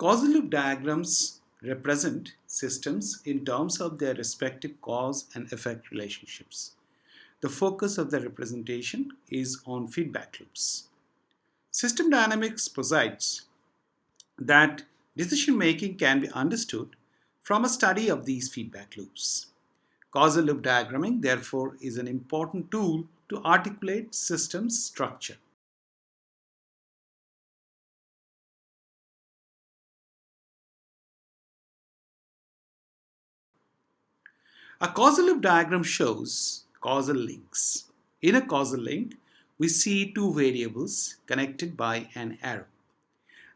Causal loop diagrams represent systems in terms of their respective cause and effect relationships. The focus of the representation is on feedback loops. System dynamics posits that decision making can be understood from a study of these feedback loops. Causal loop diagramming, therefore, is an important tool to articulate systems structure. A causal loop diagram shows causal links. In a causal link, we see two variables connected by an arrow.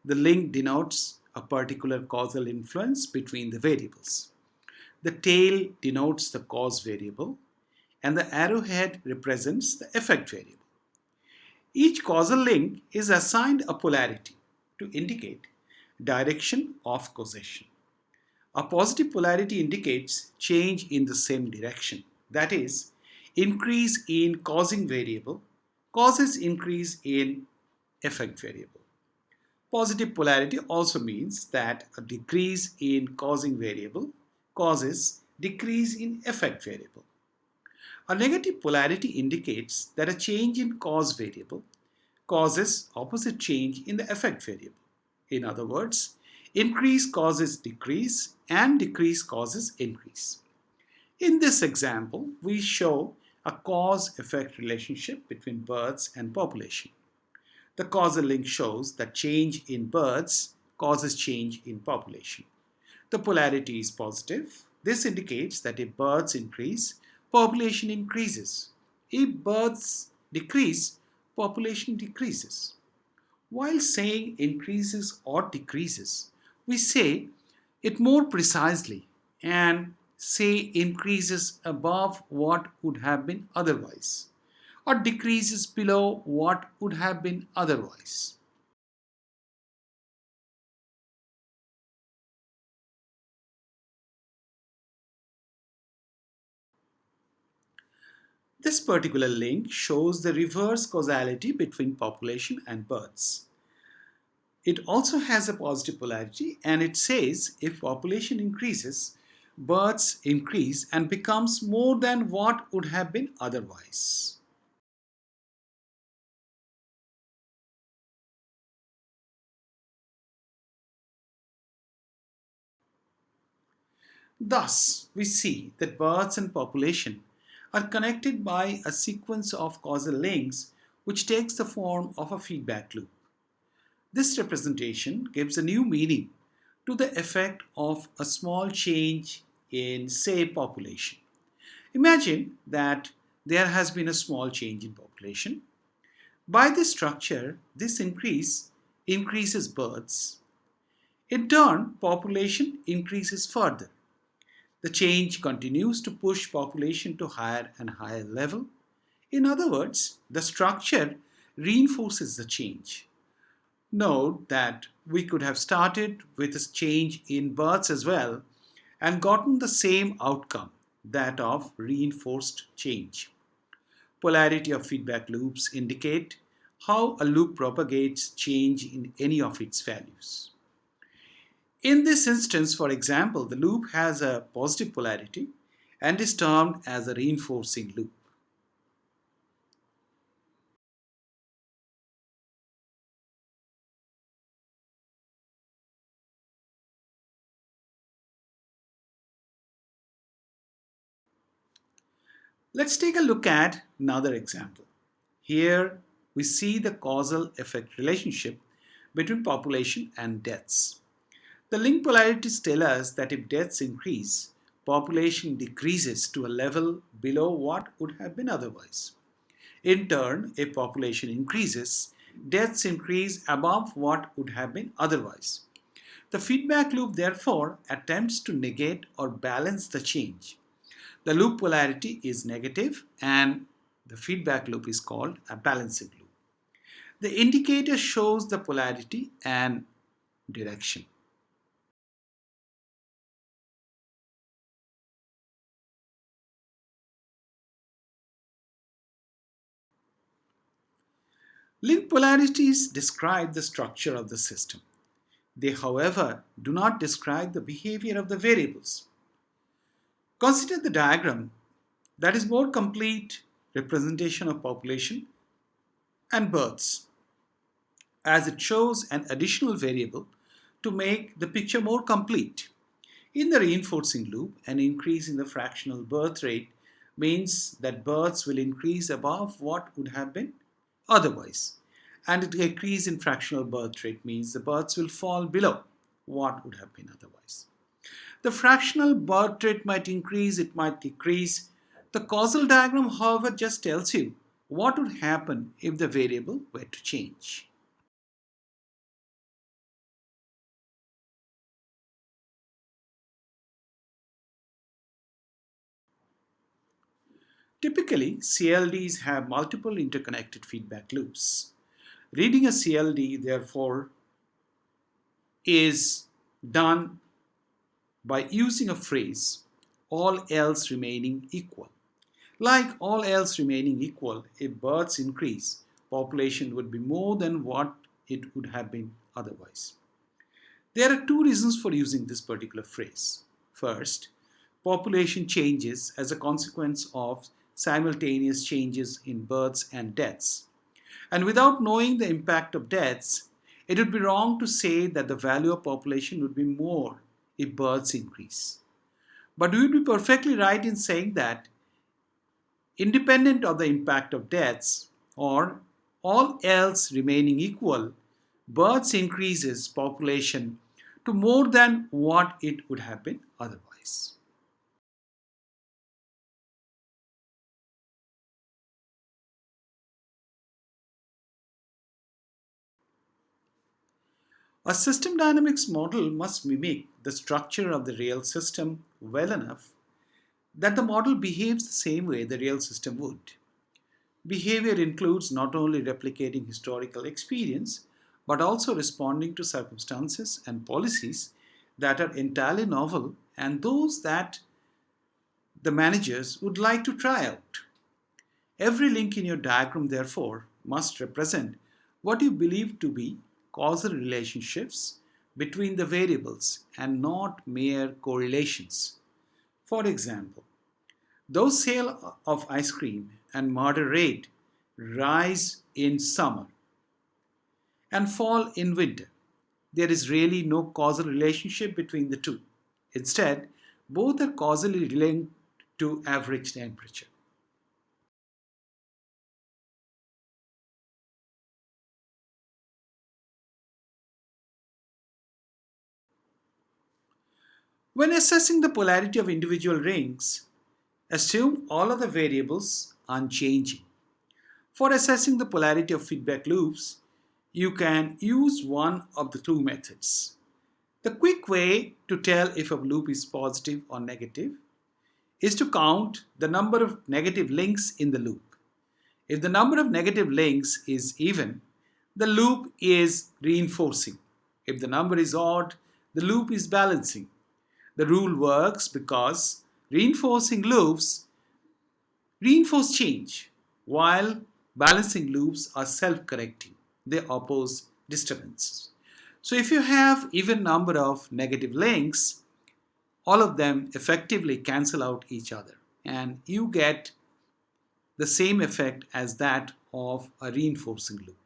The link denotes a particular causal influence between the variables. The tail denotes the cause variable, and the arrowhead represents the effect variable. Each causal link is assigned a polarity to indicate direction of causation. A positive polarity indicates change in the same direction. That is, increase in causing variable causes increase in effect variable. Positive polarity also means that a decrease in causing variable causes decrease in effect variable. A negative polarity indicates that a change in cause variable causes opposite change in the effect variable. In other words, increase causes decrease and decrease causes increase. In this example, we show a cause-effect relationship between birds and population. The causal link shows that change in birds causes change in population. The polarity is positive. This indicates that if birds increase, population increases. If birds decrease, population decreases. While saying increases or decreases, we say it more precisely and say increases above what would have been otherwise, or decreases below what would have been otherwise. This particular link shows the reverse causality between population and birds. It also has a positive polarity, and it says if population increases, birds increase and becomes more than what would have been otherwise. Thus, we see that birds and population are connected by a sequence of causal links which takes the form of a feedback loop. This representation gives a new meaning to the effect of a small change in, say, population. Imagine that there has been a small change in population. By this structure, this increase increases birds. In turn, population increases further. The change continues to push population to higher and higher level. In other words, the structure reinforces the change. Note that we could have started with a change in births as well and gotten the same outcome, that of reinforced change. Polarity of feedback loops indicate how a loop propagates change in any of its values. In this instance, for example, the loop has a positive polarity and is termed as a reinforcing loop. Let's take a look at another example. Here we see the causal effect relationship between population and deaths. The link polarities tell us that if deaths increase, population decreases to a level below what would have been otherwise. In turn, if population increases, deaths increase above what would have been otherwise. The feedback loop therefore attempts to negate or balance the change. The loop polarity is negative and the feedback loop is called a balancing loop. The indicator shows the polarity and direction. Link polarities describe the structure of the system. They, however, do not describe the behavior of the variables. Consider the diagram that is more complete representation of population and births, as it shows an additional variable to make the picture more complete. In the reinforcing loop, an increase in the fractional birth rate means that births will increase above what would have been otherwise. And a decrease in fractional birth rate means the births will fall below what would have been otherwise. The fractional birth rate might increase, it might decrease. The causal diagram, however, just tells you what would happen if the variable were to change. Typically, CLDs have multiple interconnected feedback loops. Reading a CLD, therefore, is done by using a phrase, all else remaining equal. Like all else remaining equal, if births increase, population would be more than what it would have been otherwise. There are two reasons for using this particular phrase. First, population changes as a consequence of simultaneous changes in births and deaths. And without knowing the impact of deaths, it would be wrong to say that the value of population would be more if births increase. But we would be perfectly right in saying that independent of the impact of deaths or all else remaining equal, births increases population to more than what it would have been otherwise. A system dynamics model must mimic the structure of the real system well enough that the model behaves the same way the real system would. Behavior includes not only replicating historical experience, but also responding to circumstances and policies that are entirely novel and those that the managers would like to try out. Every link in your diagram, therefore, must represent what you believe to be causal relationships between the variables and not mere correlations. For example, though sale of ice cream and murder rate rise in summer and fall in winter, there is really no causal relationship between the two. Instead, both are causally linked to average temperature. When assessing the polarity of individual rings, assume all of the variables unchanging. For assessing the polarity of feedback loops, you can use one of the two methods. The quick way to tell if a loop is positive or negative is to count the number of negative links in the loop. If the number of negative links is even, the loop is reinforcing. If the number is odd, the loop is balancing. The rule works because reinforcing loops reinforce change, while balancing loops are self-correcting. They oppose disturbances. So if you have even number of negative links, all of them effectively cancel out each other and you get the same effect as that of a reinforcing loop.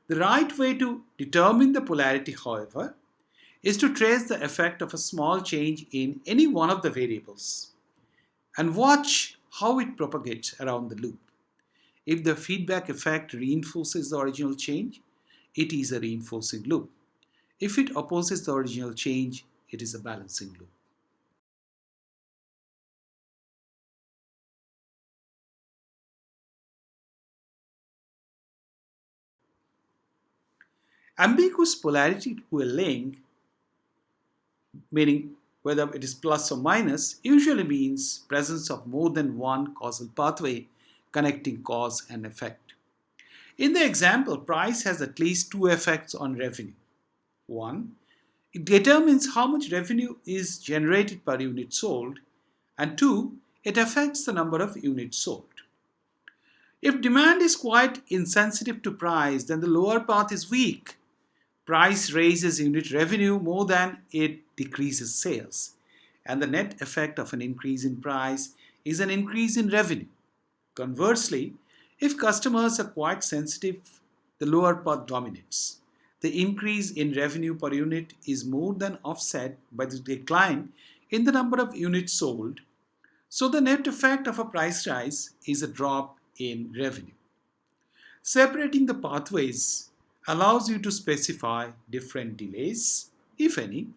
The right way to determine the polarity, however, is to trace the effect of a small change in any one of the variables and watch how it propagates around the loop. If the feedback effect reinforces the original change, it is a reinforcing loop. If it opposes the original change, it is a balancing loop. Ambiguous polarity to a link, meaning whether it is plus or minus, usually means presence of more than one causal pathway connecting cause and effect. In the example, price has at least two effects on revenue. One, it determines how much revenue is generated per unit sold, and two, it affects the number of units sold. If demand is quite insensitive to price, then the lower path is weak. Price raises unit revenue more than it decreases sales, and the net effect of an increase in price is an increase in revenue. Conversely, if customers are quite sensitive, the lower path dominates. The increase in revenue per unit is more than offset by the decline in the number of units sold, so the net effect of a price rise is a drop in revenue. Separating the pathways allows you to specify different delays, if any.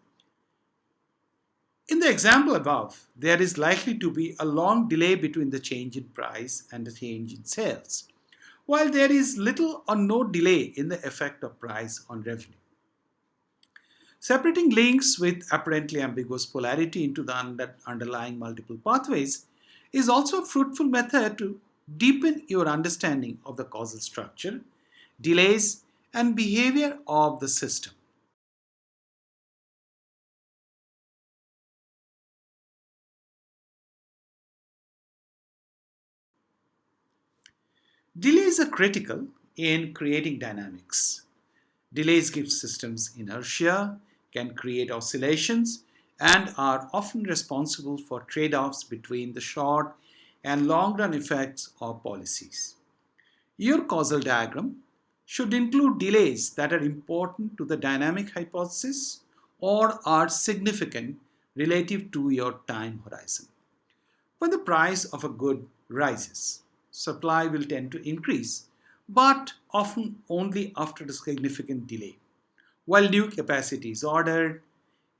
In the example above, there is likely to be a long delay between the change in price and the change in sales, while there is little or no delay in the effect of price on revenue. Separating links with apparently ambiguous polarity into the underlying multiple pathways is also a fruitful method to deepen your understanding of the causal structure, delays, and behavior of the system. Delays are critical in creating dynamics. Delays give systems inertia, can create oscillations, and are often responsible for trade offs between the short and long run effects of policies. Your causal diagram should include delays that are important to the dynamic hypothesis or are significant relative to your time horizon. When the price of a good rises, supply will tend to increase, but often only after a significant delay, while new capacity is ordered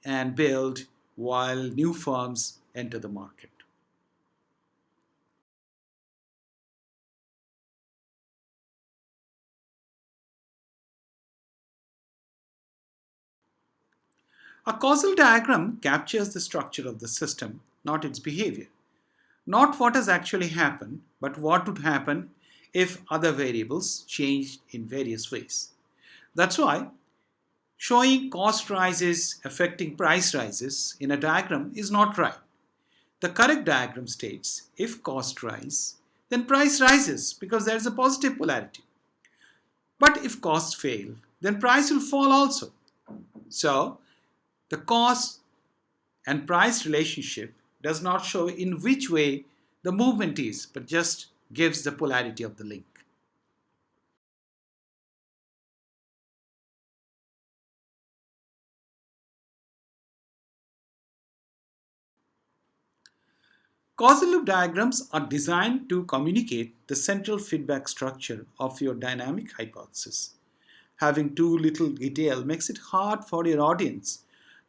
and built while new firms enter the market. A causal diagram captures the structure of the system, not its behavior. Not what has actually happened, but what would happen if other variables changed in various ways. That's why showing cost rises affecting price rises in a diagram is not right. The correct diagram states if cost rise, then price rises because there is a positive polarity. But if costs fail, then price will fall also. So the cost and price relationship does not show in which way the movement is, but just gives the polarity of the link. Causal loop diagrams are designed to communicate the central feedback structure of your dynamic hypothesis. Having too little detail makes it hard for your audience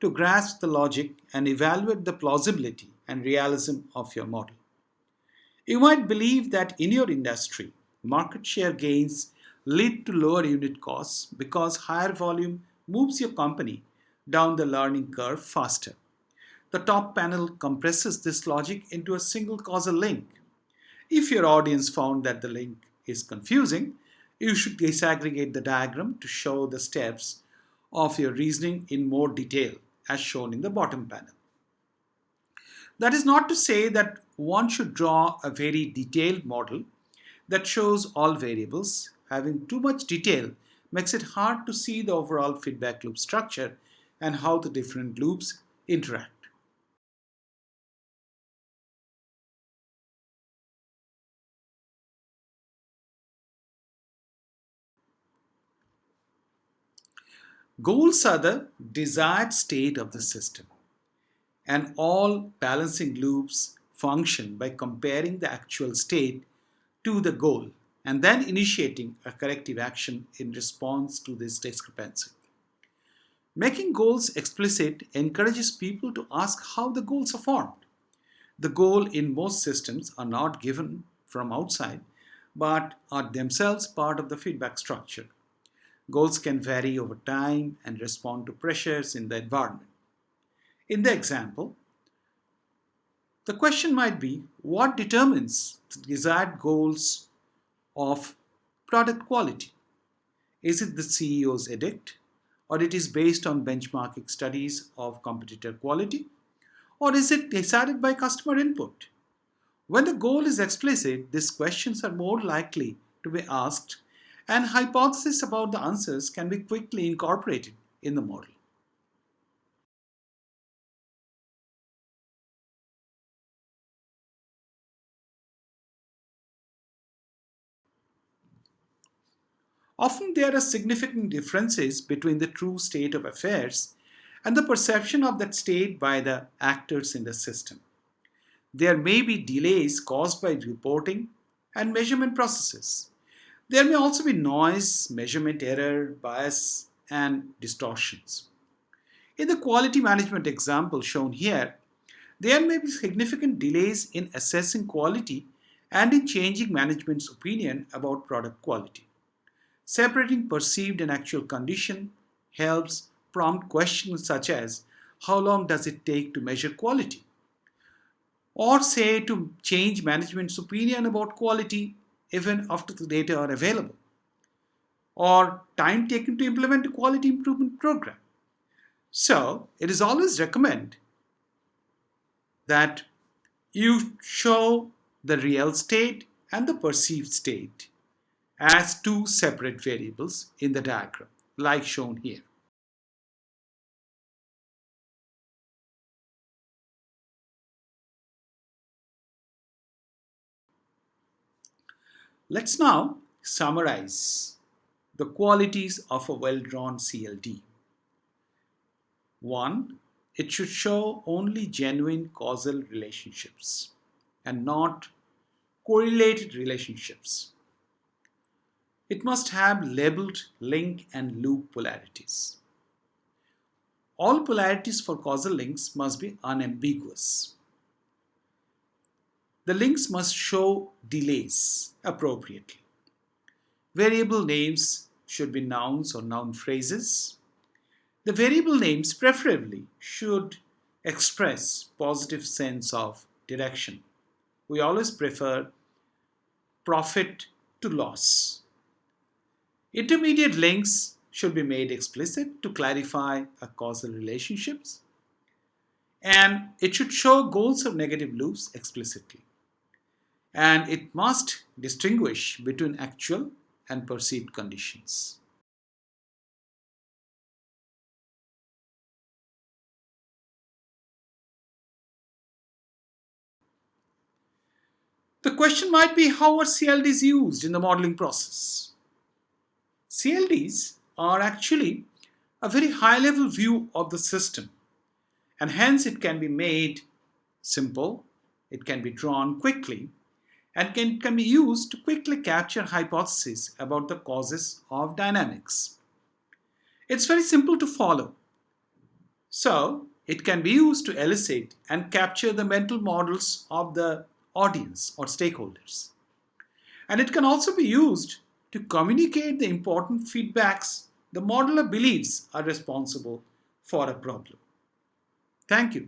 to grasp the logic and evaluate the plausibility and realism of your model. You might believe that in your industry, market share gains lead to lower unit costs because higher volume moves your company down the learning curve faster. The top panel compresses this logic into a single causal link. If your audience found that the link is confusing, you should disaggregate the diagram to show the steps of your reasoning in more detail, as shown in the bottom panel. That is not to say that one should draw a very detailed model that shows all variables. Having too much detail makes it hard to see the overall feedback loop structure and how the different loops interact. Goals are the desired state of the system, and all balancing loops function by comparing the actual state to the goal and then initiating a corrective action in response to this discrepancy. Making goals explicit encourages people to ask how the goals are formed. The goal in most systems are not given from outside but are themselves part of the feedback structure. Goals can vary over time and respond to pressures in the environment. In the example, the question might be what determines the desired goals of product quality? Is it the CEO's edict, or it is based on benchmarking studies of competitor quality, or is it decided by customer input? When the goal is explicit, these questions are more likely to be asked and hypotheses about the answers can be quickly incorporated in the model. Often there are significant differences between the true state of affairs and the perception of that state by the actors in the system. There may be delays caused by reporting and measurement processes. There may also be noise, measurement error, bias, and distortions. In the quality management example shown here, there may be significant delays in assessing quality and in changing management's opinion about product quality. Separating perceived and actual condition helps prompt questions such as how long does it take to measure quality? Or say to change management's opinion about quality even after the data are available? Or time taken to implement a quality improvement program? So, it is always recommended that you show the real state and the perceived state as two separate variables in the diagram, like shown here. Let's now summarize the qualities of a well-drawn CLD. 1. It should show only genuine causal relationships and not correlated relationships. It must have labeled link and loop polarities. All polarities for causal links must be unambiguous. The links must show delays appropriately. Variable names should be nouns or noun phrases. The variable names preferably should express positive sense of direction. We always prefer profit to loss. Intermediate links should be made explicit to clarify a causal relationships, and it should show goals of negative loops explicitly. And it must distinguish between actual and perceived conditions. The question might be, how are CLDs used in the modeling process? CLDs are actually a very high level view of the system, and hence it can be made simple, it can be drawn quickly, and can be used to quickly capture hypotheses about the causes of dynamics. It's very simple to follow. So, it can be used to elicit and capture the mental models of the audience or stakeholders. And it can also be used to communicate the important feedbacks the modeler believes are responsible for a problem. Thank you.